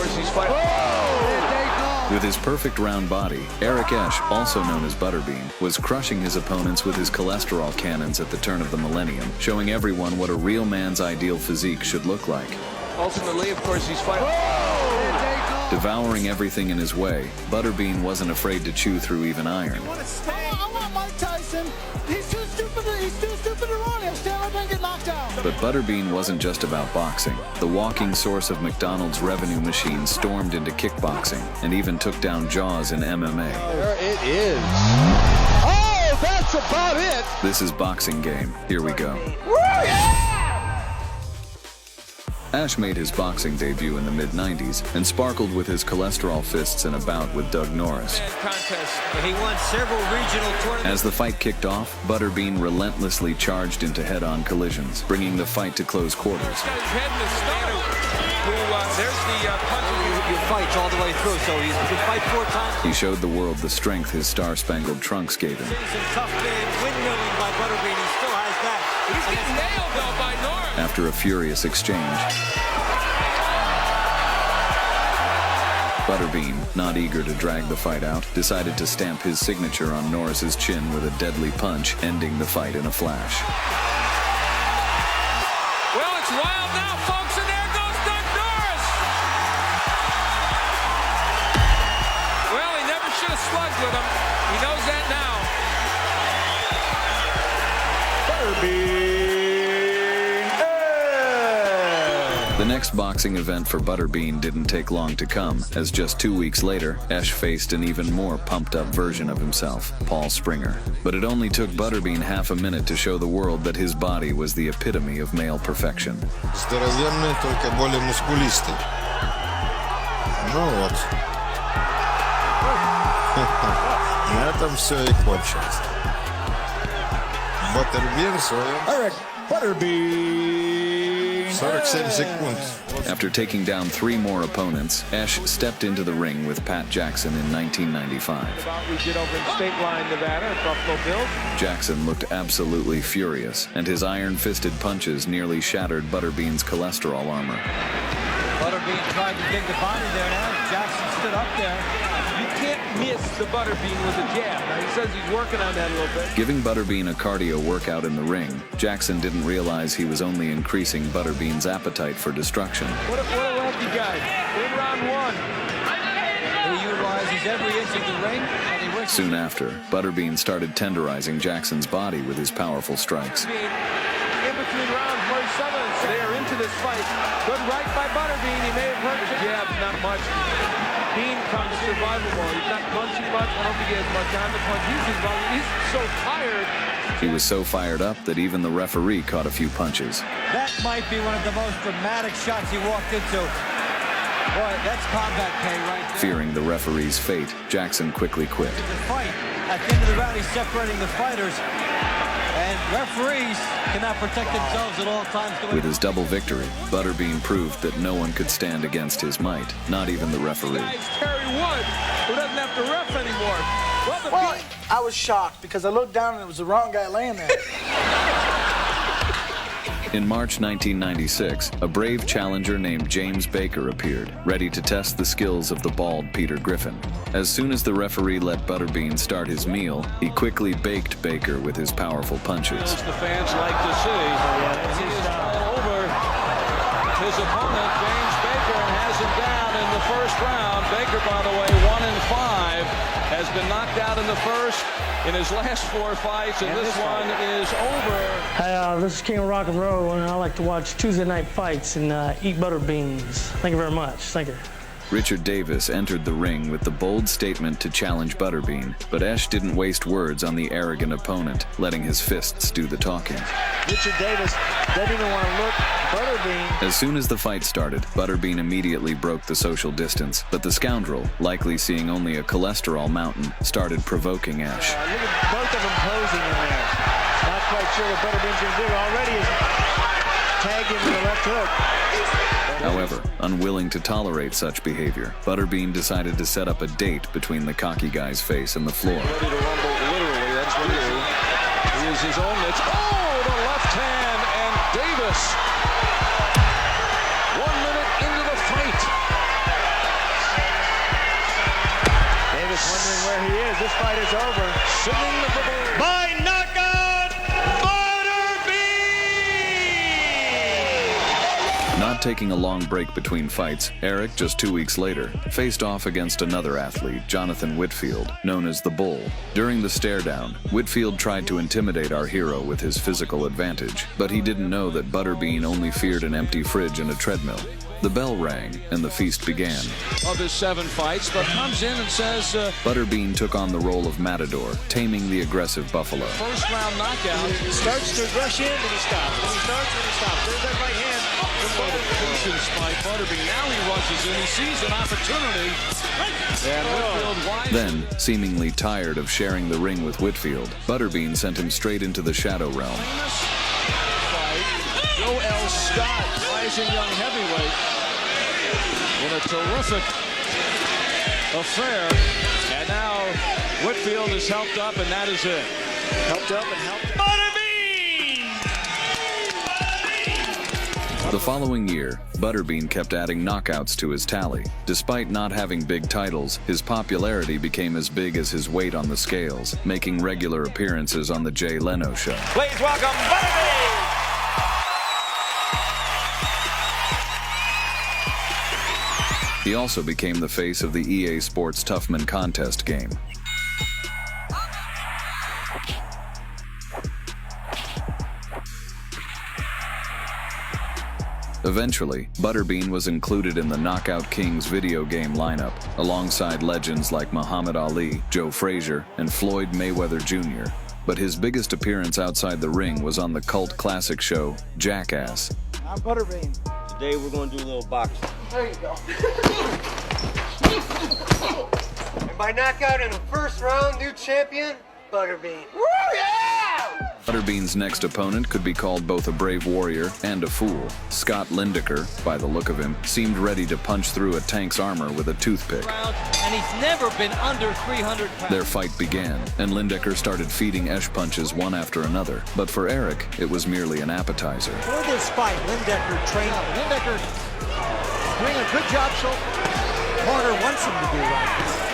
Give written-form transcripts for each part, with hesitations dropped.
course, he's fighting. With his perfect round body, Eric Esch, also known as Butterbean, was crushing his opponents with his cholesterol cannons at the turn of the millennium, showing everyone what a real man's ideal physique should look like. Ultimately, of course, he's fighting. Devouring everything in his way, Butterbean wasn't afraid to chew through even iron. I want Mike Tyson. He's too stupid to run. He'll stand up and get knocked out. But Butterbean wasn't just about boxing. The walking source of McDonald's revenue machine stormed into kickboxing and even took down Jaws in MMA. There it is. Oh, that's about it. This is Boxing Game. Here we go. Woo, yeah! Ash made his boxing debut in the mid-90s and sparkled with his cholesterol fists in a bout with Doug Norris. He won several regional tournaments. As the fight kicked off, Butterbean relentlessly charged into head-on collisions, bringing the fight to close quarters. He's got his head in the stomach. There's the punch. You fight all the way through, so he can fight 4 times. He showed the world the strength his star-spangled trunks gave him. Some tough windmilling by Butterbean. He still has that. He's getting nailed, though, by Norris. After a furious exchange, Butterbean, not eager to drag the fight out, decided to stamp his signature on Norris's chin with a deadly punch, ending the fight in a flash. Well, it's wild now, folks, and there goes Doug Norris. Well, he never should have slugged with him. He knows that now. The next boxing event for Butterbean didn't take long to come, as just 2 weeks later, Esch faced an even more pumped-up version of himself, Paul Springer. But it only took Butterbean half a minute to show the world that his body was the epitome of male perfection. Здоровенный, только более мускулистый. Ну вот. На этом все и кончилось. Butterbean своем. Eric Butterbean. 47 секунд. After taking down 3 more opponents, Esch stepped into the ring with Pat Jackson in 1995. We did over in State Line, Nevada, at Buffalo Bills. Jackson looked absolutely furious, and his iron-fisted punches nearly shattered Butterbean's cholesterol armor. Butterbean tried to dig the body there now. Jackson stood up there. You can't miss the Butterbean with a jab. Now, he says he's working on that a little bit. Giving Butterbean a cardio workout in the ring, Jackson didn't realize he was only increasing Butterbean's appetite for destruction. What a lucky guy. In round 1. He utilizes every inch of the ring. And he works. Soon after, Butterbean started tenderizing Jackson's body with his powerful strikes. In between rounds, Murray Sutherland, they are into this fight. Good right by Butterbean. He may have hurt the jab, not much. Bean comes survival mode. He's not punching much. I don't think he has much time to punch. He's so tired. He was so fired up that even the referee caught a few punches. That might be one of the most dramatic shots he walked into. Boy, that's combat pay right there. Fearing the referee's fate, Jackson quickly quit. The fight. At the end of the round, he's separating the fighters. And referees cannot protect themselves at all times. With his double victory, Butterbean proved that no one could stand against his might, not even the referee. It's Terry Wood, who doesn't have to ref anymore. Well, I was shocked because I looked down and it was the wrong guy laying there. In March 1996, a brave challenger named James Baker appeared, ready to test the skills of the bald Peter Griffin. As soon as the referee let Butterbean start his meal, he quickly baked Baker with his powerful punches. The fans like to see. He's all over his opponent, James Baker, and has him down in the first round. Baker, by the way, 1-5, has been knocked out in the first in his last 4 fights, and this one is over. Hi, this is King of Rock and Roll, and I like to watch Tuesday night fights and eat butter beans. Thank you very much. Thank you. Richard Davis entered the ring with the bold statement to challenge Butterbean, but Esch didn't waste words on the arrogant opponent, letting his fists do the talking. Richard Davis doesn't even want to look. Butterbean. As soon as the fight started, Butterbean immediately broke the social distance, but the scoundrel, likely seeing only a cholesterol mountain, started provoking Esch. Look at both of them posing in there. Not quite sure what Butterbean's going to do. Already is tagging with the left hook. However, unwilling to tolerate such behavior, Butterbean decided to set up a date between the cocky guy's face and the floor. Ready to rumble, literally, that's what he is. He is his own mitts. Oh, the left hand, and Davis. 1 minute into the fight. as this fight is over. Singing the ball. By knockout, Butterbean! Not taking a long break between fights, Eric, just 2 weeks later, faced off against another athlete, Jonathan Whitfield, known as the Bull. During the stare-down, Whitfield tried to intimidate our hero with his physical advantage, but he didn't know that Butterbean only feared an empty fridge and a treadmill. The bell rang, and the feast began. Of his 7 fights, but comes in and says, Butterbean took on the role of Matador, taming the aggressive buffalo. first round knockout. He starts to rush in, and he stops. And he starts, and he stops. There's that right hand. Patience by Butterbean. Now he rushes in. He sees an opportunity. And Whitfield wide. Then, seemingly tired of sharing the ring with Whitfield, Butterbean sent him straight into the shadow realm. Famous fight. Joe L. Scott, rising young heavyweight, in a terrific affair. And now Whitfield is helped up, and that is it. Helped up and helped up. The following year, Butterbean kept adding knockouts to his tally. Despite not having big titles, his popularity became as big as his weight on the scales, making regular appearances on The Jay Leno Show. Please welcome Butterbean! He also became the face of the EA Sports Toughman contest game. Eventually, Butterbean was included in the Knockout Kings video game lineup, alongside legends like Muhammad Ali, Joe Frazier, and Floyd Mayweather Jr. But his biggest appearance outside the ring was on the cult classic show, Jackass. I'm Butterbean. Today we're going to do a little boxing. There you go. And by knockout in the first round, new champion, Butterbean. Woo, yeah! Butterbean's next opponent could be called both a brave warrior and a fool. Scott Lindecker, by the look of him, seemed ready to punch through a tank's armor with a toothpick. And he's never been under 300 pounds. Their fight began, and Lindecker started feeding Esch punches one after another. But for Eric, it was merely an appetizer. For this fight, Lindecker trained. Lindecker doing a good job, so corner wants him to do right.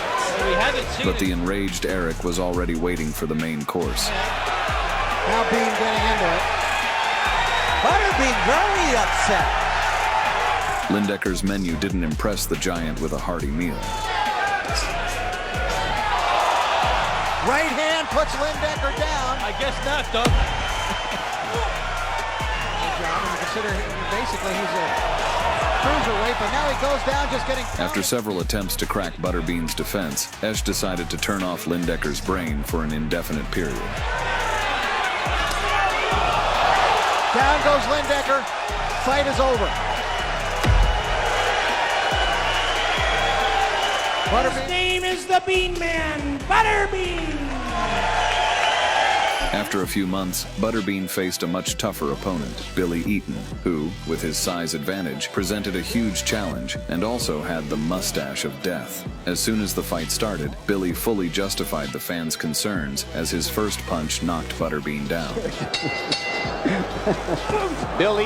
We haven't seen But the enraged Eric was already waiting for the main course. Now Bean getting into it. Butterbean very upset. Lindecker's menu didn't impress the giant with a hearty meal. Right hand puts Lindecker down. I guess not, Doug. Good job, and consider basically he's a cruiserweight, but now he goes down just getting... After several attempts to crack Butterbean's defense, Esch decided to turn off Lindecker's brain for an indefinite period. Down goes Lindecker. Fight is over. Butterbean. Name is the Bean Man, Butterbean. After a few months, Butterbean faced a much tougher opponent, Billy Eaton, who, with his size advantage, presented a huge challenge and also had the mustache of death. As soon as the fight started, Billy fully justified the fans' concerns as his first punch knocked Butterbean down. Billy.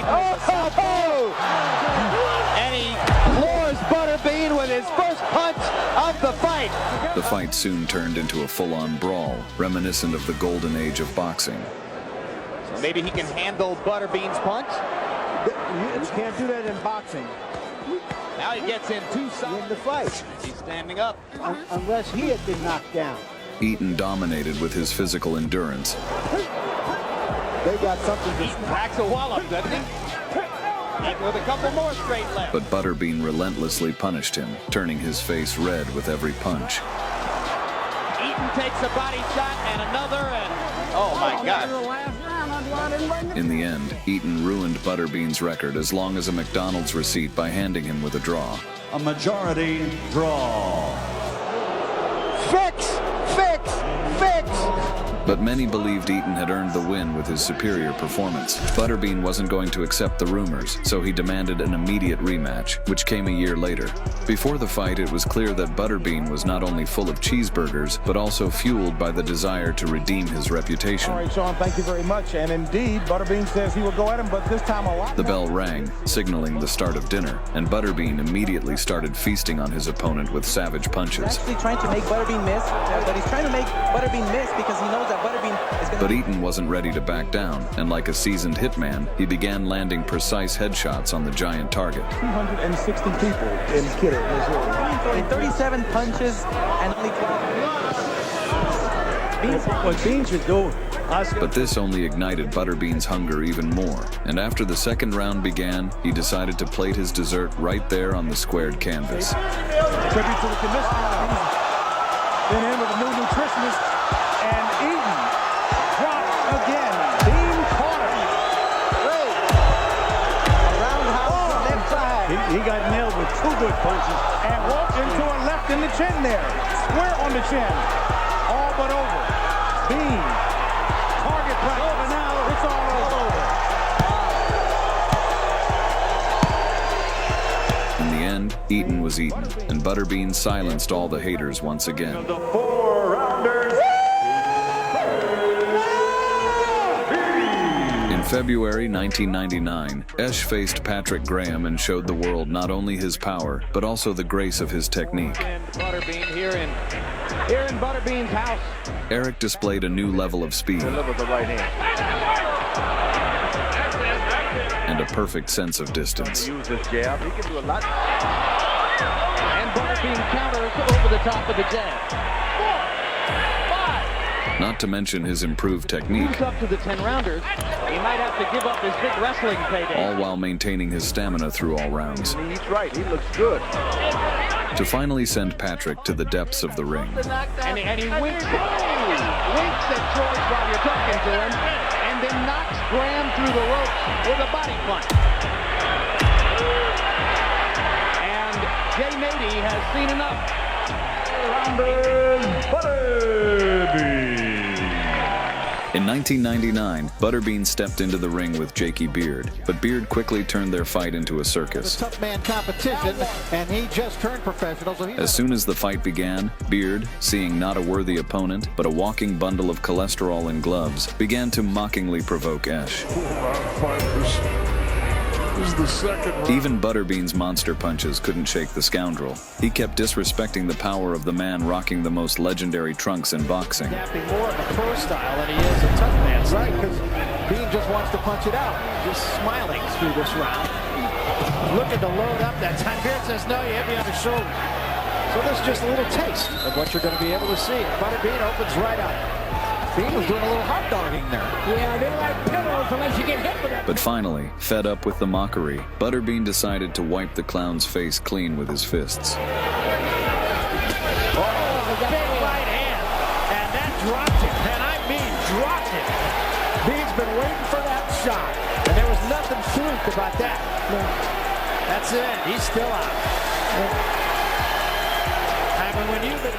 And he floors Butterbean with his first punch of the fight. The fight soon turned into a full-on brawl, reminiscent of the golden age of boxing. So maybe he can handle Butterbean's punch. You can't do that in boxing. Now he gets in two sides In the fight. He's standing up. Unless he had been knocked down. Eaton dominated with his physical endurance. They got something to... Packs a wallop, doesn't he? Eaton with a couple more straight left. But Butterbean relentlessly punished him, turning his face red with every punch. Eaton takes a body shot and another, and oh my God. In the end, Eaton ruined Butterbean's record as long as a McDonald's receipt by handing him with a draw. A majority draw. Fix! Fix! Fix! But many believed Eaton had earned the win with his superior performance. Butterbean wasn't going to accept the rumors, so he demanded an immediate rematch, which came a year later. Before the fight, it was clear that Butterbean was not only full of cheeseburgers, but also fueled by the desire to redeem his reputation. All right, Sean, thank you very much. And indeed, Butterbean says he will go at him, but this time a lot. The bell rang, signaling the start of dinner, and Butterbean immediately started feasting on his opponent with savage punches. He's actually trying to make Butterbean miss, but he's trying to make Butterbean miss because he knows that Butterbean is going to... But Eaton wasn't ready to back down, and like a seasoned hitman, he began landing precise headshots on the giant target. 260 people in Kidder, Missouri. 37 punches and only 12. What Bean should do. But this only ignited Butterbean's hunger even more, and after the second round began, he decided to plate his dessert right there on the squared canvas. Tribute to the commissioner. Then in with a new nutritionist, and Eaton dropped again. Bean caught him. Roundhouse left side. He got nailed with two good punches and walked into a left in the chin there. Square on the chin. All but over. Bean. Target practice. Over now. It's all over. In the end, Eaton was Eaton, and Butterbean silenced all the haters once again. The 4-rounders. In February 1999, Esch faced Patrick Graham and showed the world not only his power, but also the grace of his technique. And Butterbean here in Butterbean's house. Eric displayed a new level of speed Deliver the right hand. and a perfect sense of distance. Use this jab. He can do a lot. And Butterbean counters over the top of the jab. 4, 5. Not to mention his improved technique, Moves up to the 10-rounders. He might have to give up his big wrestling payday. all while maintaining his stamina through all rounds, He's right. He looks good. to finally send Patrick to the depths of the ring. And he winks at George while you're talking to him, and then knocks Graham through the ropes with a body punch. And Jay Nady has seen enough. In 1999, Butterbean stepped into the ring with Jakey Beard, but Beard quickly turned their fight into a circus. Tough man competition, and he just turned professional. So As soon as the fight began, Beard, seeing not a worthy opponent, but a walking bundle of cholesterol in gloves, began to mockingly provoke Esch. Even Butterbean's monster punches couldn't shake the scoundrel. He kept disrespecting the power of the man rocking the most legendary trunks in boxing. Tapping more of a pro style than he is a tough man. Right, because Bean just wants to punch it out. Just smiling through this round. Looking to load up that time. Beard says, no, you hit me on the shoulder. So this is just a little taste of what you're going to be able to see. Butterbean opens right up. Bean was doing a little hot dogging there. Yeah, they like pillows unless you get hit with it. But finally, fed up with the mockery, Butterbean decided to wipe the clown's face clean with his fists. Big right hand. And that dropped him. And I mean dropped him. Bean's been waiting for that shot. And there was nothing fluke about that. That's it. He's still out. I mean, when you've been...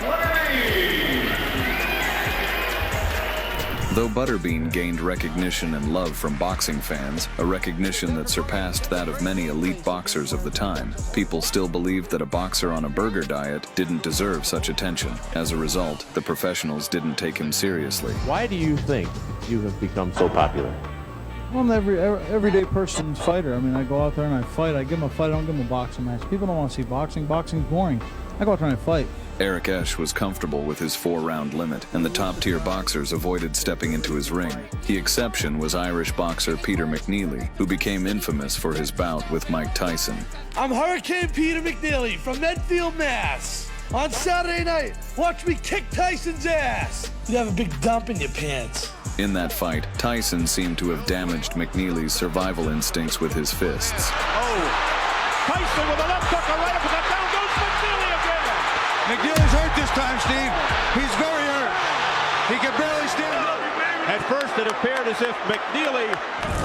Though Butterbean gained recognition and love from boxing fans, a recognition that surpassed that of many elite boxers of the time, people still believed that a boxer on a burger diet didn't deserve such attention. As a result, the professionals didn't take him seriously. Why do you think you have become so popular? Well, I'm an everyday person fighter. I mean, I go out there and I fight. I give them a fight. I don't give them a boxing match. People don't want to see boxing. Boxing's boring. I go out there and I fight. Eric Esch was comfortable with his 4-round limit, and the top-tier boxers avoided stepping into his ring. The exception was Irish boxer Peter McNeely, who became infamous for his bout with Mike Tyson. I'm Hurricane Peter McNeely from Medfield, Mass. On Saturday night, watch me kick Tyson's ass. You have a big dump in your pants. In that fight, Tyson seemed to have damaged McNeely's survival instincts with his fists. Oh, Tyson with a left hook, a right uppercut, down goes McNeely again. McNeely's hurt this time, Steve. He's very hurt. He can barely stand up. At first, it appeared as if McNeely...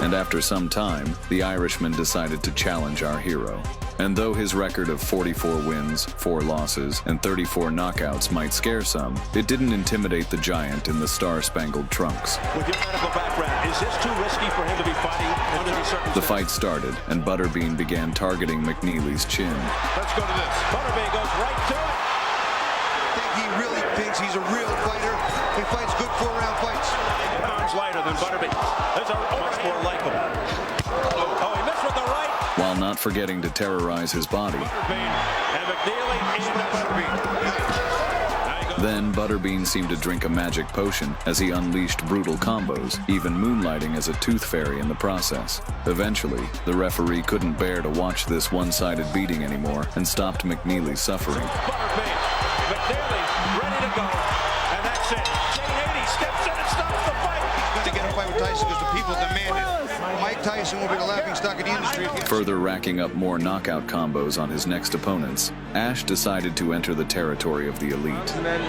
And after some time, the Irishman decided to challenge our hero. And though his record of 44 wins, 4 losses, and 34 knockouts might scare some, it didn't intimidate the giant in the star-spangled trunks. With your medical background, is this too risky for him to be fighting under these circumstances? The fight started, and Butterbean began targeting McNeely's chin. Let's go to this. Butterbean goes right to it. I think he really thinks he's a real fighter. He fights good 4-round fights. Pounds lighter than Butterbean. There's a much more likable. Oh, he missed with the right. While not forgetting to terrorize his body. Butterbean and McNeely aimed at Butterbean. Then Butterbean seemed to drink a magic potion as he unleashed brutal combos, even moonlighting as a tooth fairy in the process. Eventually, the referee couldn't bear to watch this one-sided beating anymore and stopped McNeely's suffering. Butterbean, McNeely ready to go, and that's it. Jane 80 steps in and stops the fight. He's going to get a fight with Tyson because the people demand it. Mike Tyson will be the laughingstock of the industry. Further racking up more knockout combos on his next opponents, Ash decided to enter the territory of the elite. And then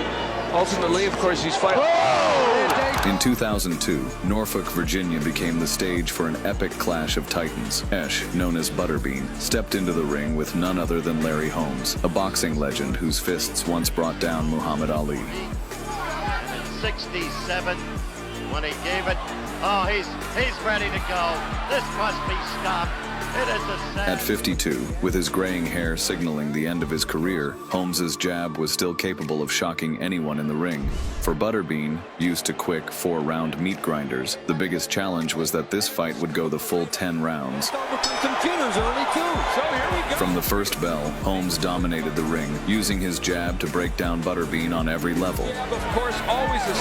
ultimately, of course, he's fighting. In 2002, Norfolk, Virginia became the stage for an epic clash of titans. Ash, known as Butterbean, stepped into the ring with none other than Larry Holmes, a boxing legend whose fists once brought down Muhammad Ali. 67 when he gave it. Oh, he's ready to go. This must be stopped. It is a sad... At 52, with his graying hair signaling the end of his career, Holmes's jab was still capable of shocking anyone in the ring. For Butterbean, used to quick 4-round meat grinders, the biggest challenge was that this fight would go the full 10 rounds. From the first bell, Holmes dominated the ring, using his jab to break down Butterbean on every level. Of course, always do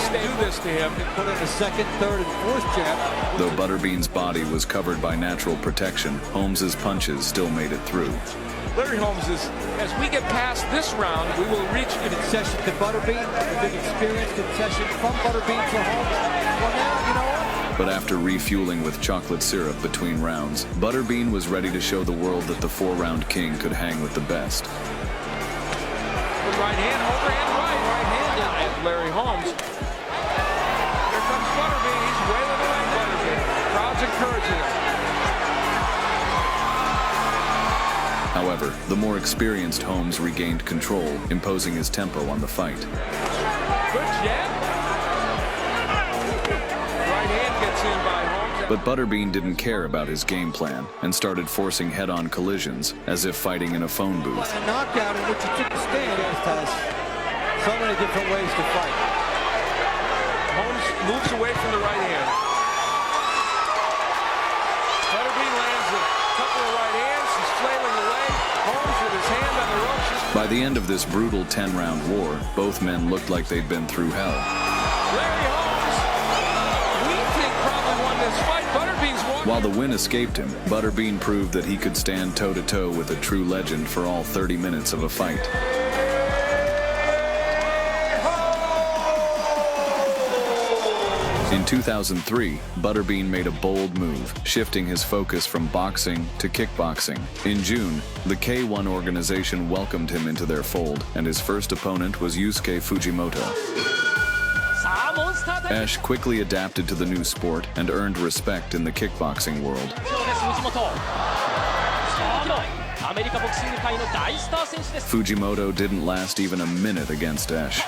this to him. Put in the second, third, and fourth jab. Though Butterbean's body was covered by natural protection, Holmes's punches still made it through. Larry Holmes is, as we get past this round, we will reach a concession to Butterbean, a big experience concession from Butterbean to Holmes. Well, now, you know what? But after refueling with chocolate syrup between rounds, Butterbean was ready to show the world that the 4-round king could hang with the best. With right hand, overhand right-handed at Larry Holmes. Here comes Butterbean. He's wailing away Butterbean. Crowd's encouraging him. However, the more experienced Holmes regained control, imposing his tempo on the fight. Good jab. Right hand gets in by Holmes. But Butterbean didn't care about his game plan and started forcing head-on collisions, as if fighting in a phone booth. A knockout in which he took a stand against us. So many different ways to fight. Holmes moves away from the right hand. Butterbean lands a couple of right hands. He's flailing away. Holmes with his hand on the ropes. By the end of this brutal 10-round war, both men looked like they'd been through hell. Larry Holmes, we think probably won this fight. Butterbean's won. While the win escaped him, Butterbean proved that he could stand toe-to-toe with a true legend for all 30 minutes of a fight. In 2003, Butterbean made a bold move, shifting his focus from boxing to kickboxing. In June, the K1 organization welcomed him into their fold, and his first opponent was Yusuke Fujimoto. Ash quickly adapted to the new sport and earned respect in the kickboxing world. Fujimoto didn't last even a minute against Ash.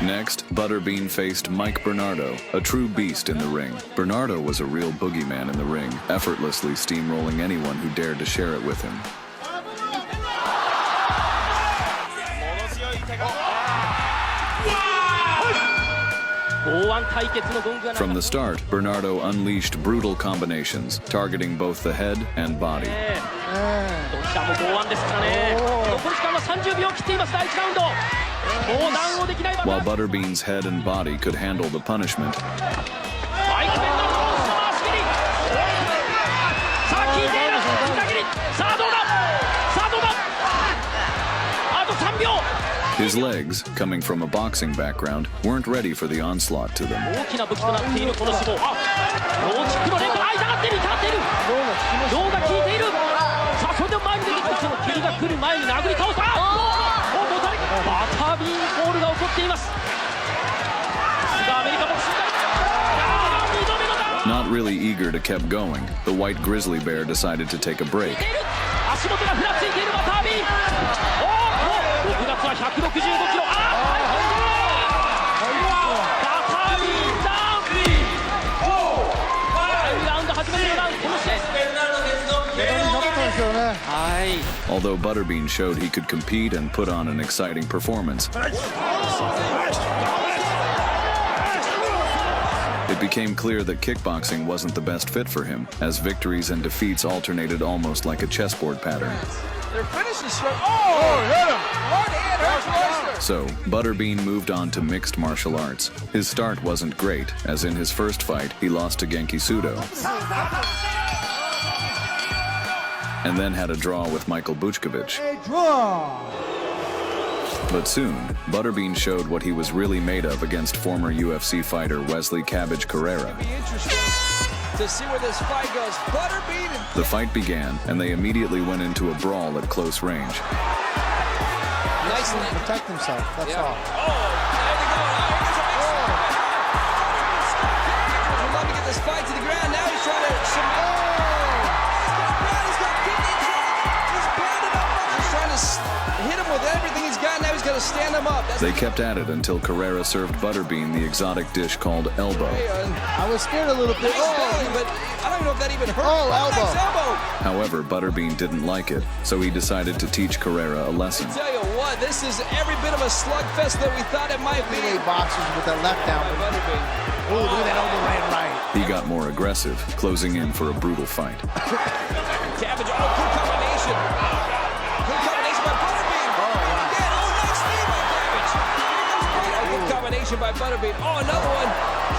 Next, Butterbean faced Mike Bernardo, a true beast in the ring. Bernardo was a real boogeyman in the ring, effortlessly steamrolling anyone who dared to share it with him. From the start, Bernardo unleashed brutal combinations, targeting both the head and body. While Butterbean's head and body could handle the punishment, his legs, coming from a boxing background, weren't ready for the onslaught to them. から来る前に殴り倒した。またビーンコールが起こっています。アメリカボクシング。Not really eager to keep going, the white grizzly bear decided to take a break. 足元がふらついているまたビーン。6月は165キロ。Although Butterbean showed he could compete and put on an exciting performance, it became clear that kickboxing wasn't the best fit for him, as victories and defeats alternated almost like a chessboard pattern. Their finish is strong. Oh, hit him! Right hand hurts Royster. So, Butterbean moved on to mixed martial arts. His start wasn't great, as in his first fight, he lost to Genki Sudo, and then had a draw with Michael Buchkovich. But soon, Butterbean showed what he was really made of against former UFC fighter Wesley Cabbage Carrera. To see where this fight goes, Butterbean. The fight began, and they immediately went into a brawl at close range. Nicely protect himself, that's all. Oh, there we go. Would love to get this fight to the ground. Now he's trying to hit him with everything he's got. Now he's got to stand him up. They kept at it until Carrera served Butterbean the exotic dish called elbow. I was scared a little bit. But I don't know if that even hurt. Elbow. However, Butterbean didn't like it, so he decided to teach Carrera a lesson. I tell you what, this is every bit of a slugfest that we thought it might be. Boxers with that left down. Oh, look at that overhand right. He got more aggressive, closing in for a brutal fight. Cabbage, good combination. Good combination by Butterbean. Nice knee by Cabbage. Good combination by Butterbean. Oh, another one.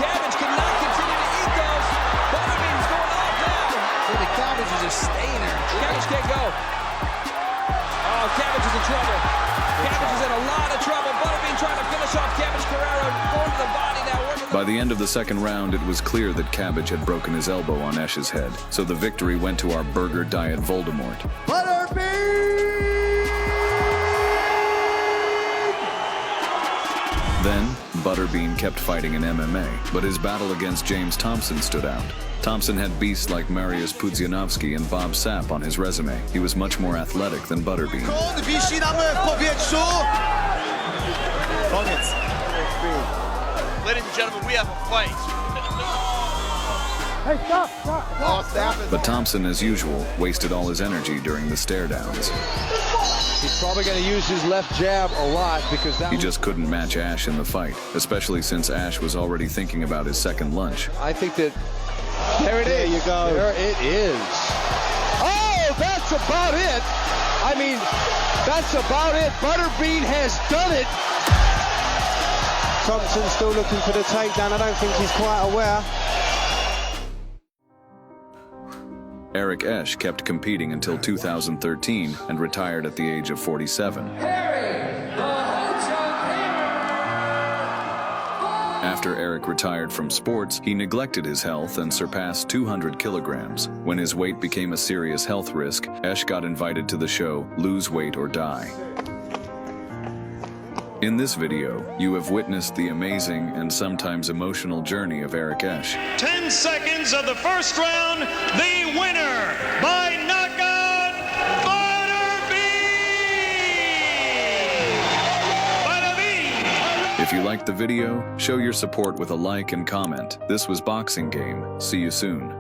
Cabbage cannot continue to eat those. Butterbean's going off now. So the Cabbage is just staying there. Cabbage can't go. Oh, Cabbage is in trouble. Cabbage is in a lot of trouble. Butterbean trying to finish off Cabbage Carrera. Going to the body now. By the end of the second round, it was clear that Cabbage had broken his elbow on Esh's head, so the victory went to our burger diet Voldemort. Then, Butterbean kept fighting in MMA, but his battle against James Thompson stood out. Thompson had beasts like Mariusz Pudzianowski and Bob Sapp on his resume. He was much more athletic than Butterbean. Ladies and gentlemen, we have a fight. Hey, stop. But Thompson, as usual, wasted all his energy during the stare downs. He's probably going to use his left jab a lot because he just couldn't match Ash in the fight, especially since Ash was already thinking about his second lunch. I think that there you go. There it is. Oh, that's about it. I mean, that's about it. Butterbean has done it. Thompson's still looking for the takedown. I don't think he's quite aware. Eric Esch kept competing until 2013 and retired at the age of 47. After Eric retired from sports, he neglected his health and surpassed 200 kilograms. When his weight became a serious health risk, Esch got invited to the show Lose Weight or Die. In this video, you have witnessed the amazing and sometimes emotional journey of Eric Esch. 10 seconds of the first round, the winner by knockout, Butterbean! If you liked the video, show your support with a like and comment. This was Boxing Game. See you soon.